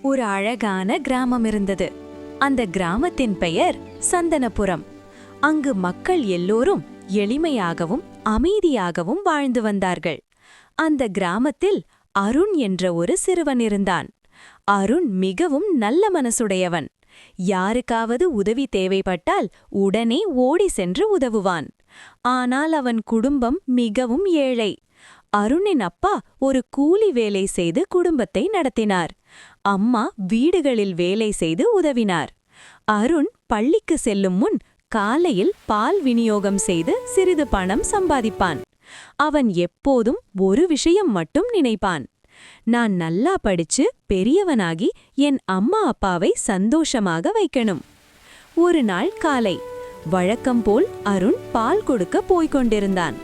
ஒரு அழகான கிராமம் இருந்தது. அந்த கிராமத்தின் பெயர் சந்தனபுரம். அங்கு மக்கள் எல்லோரும் எளிமையாகவும் அமைதியாகவும் வாழ்ந்து வந்தார்கள். அந்த கிராமத்தில் அருண் என்ற ஒரு சிறுவன் இருந்தான். அருண் மிகவும் நல்ல மனசுடையவன். யாருக்காவது உதவி தேவைப்பட்டால் உடனே ஓடி சென்று உதவுவான். ஆனால் அவன் குடும்பம் மிகவும் ஏழை. அருணின் அப்பா ஒரு கூலி வேலை செய்து குடும்பத்தை நடத்தினார். அம்மா வீடுகளில் வேலை செய்து உதவினார். அருண் பள்ளிக்கு செல்லும் முன் காலையில் பால் விநியோகம் செய்து சிறிது பணம் சம்பாதிப்பான். அவன் எப்போதும் ஒரு விஷயம் மட்டும் நினைப்பான். நான் நல்லா படிச்சு பெரியவனாகி என் அம்மா அப்பாவை சந்தோஷமாக வைக்கணும். ஒரு நாள் காலை வழக்கம் போல் அருண் பால் கொடுக்க போய்க் கொண்டிருந்தான்.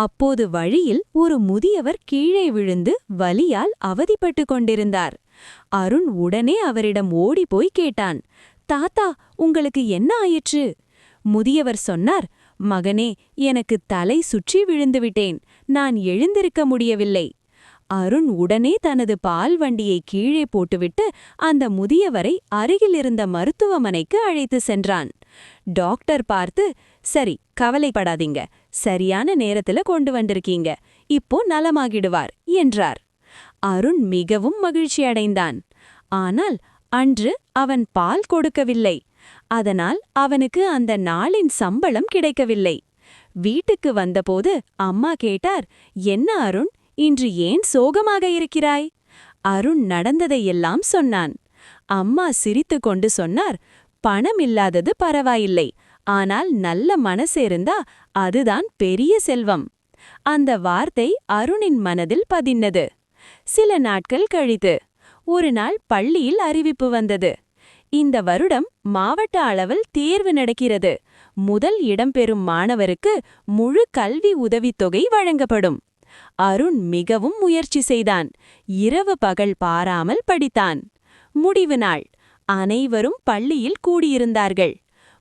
அப்போது வழியில் ஒரு முதியவர் கீழே விழுந்து வலியால் அவதிப்பட்டு கொண்டிருந்தார். அருண் உடனே அவரிடம் ஓடிப்போய் கேட்டான், தாத்தா, உங்களுக்கு என்ன ஆயிற்று? முதியவர் சொன்னார், மகனே, எனக்கு தலை சுற்றி விழுந்துவிட்டேன். நான் எழுந்திருக்க முடியவில்லை. அருண் உடனே தனது பால் வண்டியை கீழே போட்டுவிட்டு அந்த முதியவரை அருகிலிருந்த மருத்துவமனைக்கு அழைத்து சென்றான். டாக்டர் பார்த்து, சரி, கவலைப்படாதீங்க, சரியான நேரத்துல கொண்டு வந்திருக்கீங்க, இப்போ நலமாகிடுவார் என்றார். அருண் மிகவும் மகிழ்ச்சியடைந்தான். ஆனால் அன்று அவன் பால் கொடுக்கவில்லை. அதனால் அவனுக்கு அந்த நாளின் சம்பளம் கிடைக்கவில்லை. வீட்டுக்கு வந்தபோது அம்மா கேட்டார், என்ன அருண், இன்று ஏன் சோகமாக இருக்கிறாய்? அருண் நடந்ததையெல்லாம் சொன்னான். அம்மா சிரித்துக்கொண்டு சொன்னார், பணம் இல்லாதது பரவாயில்லை, ஆனால் நல்ல மனசு இருந்தா அதுதான் பெரிய செல்வம். அந்த வார்த்தை அருணின் மனதில் பதிந்தது. சில நாட்கள் கழித்து ஒரு நாள் பள்ளியில் அறிவிப்பு வந்தது. இந்த வருடம் மாவட்ட அளவில் தேர்வு நடக்கிறது. முதல் இடம்பெறும் மாணவருக்கு முழு கல்வி உதவித்தொகை வழங்கப்படும். அருண் மிகவும் முயற்சி செய்தான். இரவு பகல் பாராமல் படித்தான். முடிவு நாள். அனைவரும் பள்ளியில் கூடியிருந்தார்கள்.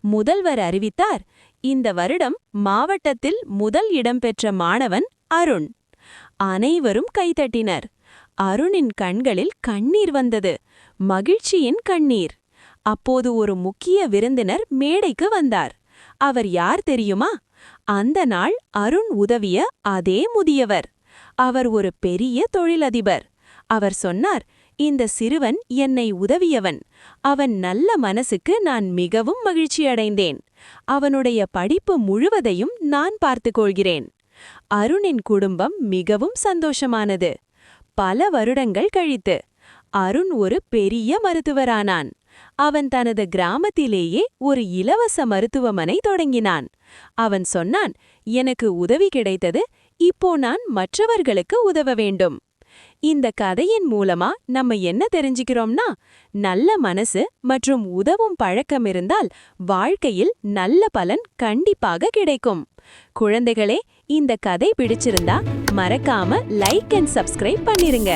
முதல்வர் அறிவித்தார், இந்த வருடம் மாவட்டத்தில் முதல் இடம்பெற்ற மாணவன் அருண். அனைவரும் கைதட்டினர். அருணின் கண்களில் கண்ணீர் வந்தது, மகிழ்ச்சியின் கண்ணீர். அப்போது ஒரு முக்கிய விருந்தினர் மேடைக்கு வந்தார். அவர் யார் தெரியுமா? அந்த நாள் அருண் உதவிய அதே முதியவர். அவர் ஒரு பெரிய தொழிலதிபர். அவர் சொன்னார், இந்த சிறுவன் என்னை உதவியவன். அவன் நல்ல மனசுக்கு நான் மிகவும் மகிழ்ச்சியடைந்தேன். அவனுடைய படிப்பு முழுவதையும் நான் பார்த்துக்கொள்கிறேன். அருணின் குடும்பம் மிகவும் சந்தோஷமானது. பல வருடங்கள் கழித்து அருண் ஒரு பெரிய மருத்துவரானான். அவன் தனது கிராமத்திலேயே ஒரு இலவச மருத்துவமனை தொடங்கினான். அவன் சொன்னான், எனக்கு உதவி கிடைத்தது, இப்போ நான் மற்றவர்களுக்கு உதவ வேண்டும். இந்த கதையின் மூலமா நம்ம என்ன தெரிஞ்சுக்கிறோம்னா, நல்ல மனசு மற்றும் உதவும் பழக்கம் இருந்தால் வாழ்க்கையில் நல்ல பலன் கண்டிப்பாக கிடைக்கும். குழந்தைகளே, இந்த கதை பிடிச்சிருந்தா மறக்காம லைக் அண்ட் சப்ஸ்கிரைப் பண்ணிருங்க.